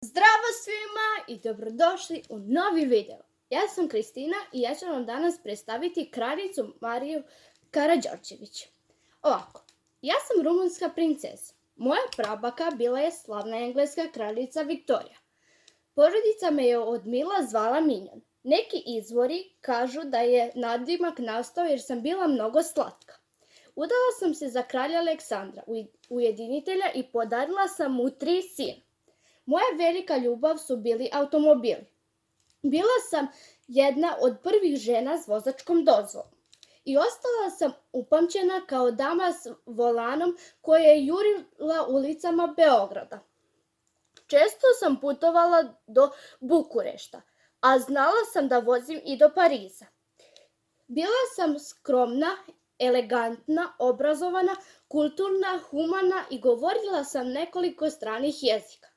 Zdravo svima i dobrodošli u novi video. Ja sam Kristina i ja ću vam danas predstaviti kraljicu Mariju Karađorđević. Ovako, ja sam rumunska princeza. Moja prabaka bila je slavna engleska kraljica Viktorija. Porodica me je od mila zvala Minjon. Neki izvori kažu da je nadimak nastao jer sam bila mnogo slatka. Udala sam se za kralja Aleksandra, ujedinitelja, i podarila sam mu 3 sina. Moja velika ljubav su bili automobili. Bila sam jedna od prvih žena s vozačkom dozvolom i ostala sam upamćena kao dama s volanom koja je jurila ulicama Beograda. Često sam putovala do Bukurešta, a znala sam da vozim i do Pariza. Bila sam skromna, elegantna, obrazovana, kulturna, humana i govorila sam nekoliko stranih jezika.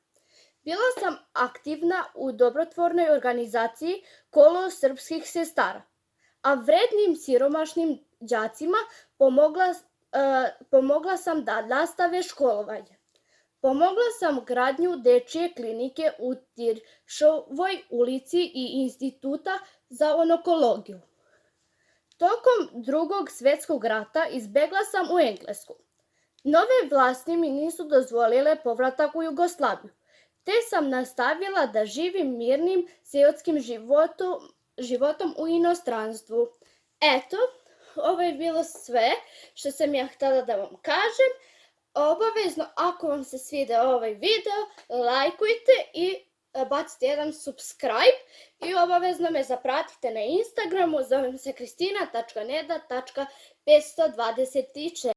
Bila sam aktivna u dobrotvornoj organizaciji Kolo srpskih sestara, a vrednim siromašnim đacima pomogla sam da nastave školovanje. Pomogla sam gradnju dečije klinike u Tiršovoj ulici i instituta za onokologiju. Tokom Drugog svjetskog rata izbegla sam u Englesku. Nove vlasti mi nisu dozvolile povratak u Jugoslaviju, te sam nastavila da živim mirnim seoskim životom u inostranstvu. Eto, ovo je bilo sve što sam ja htjela da vam kažem. Obavezno, ako vam se svidio ovaj video, lajkujte i bacite jedan subscribe i obavezno me zapratite na Instagramu, zovem se kristina.neda.524.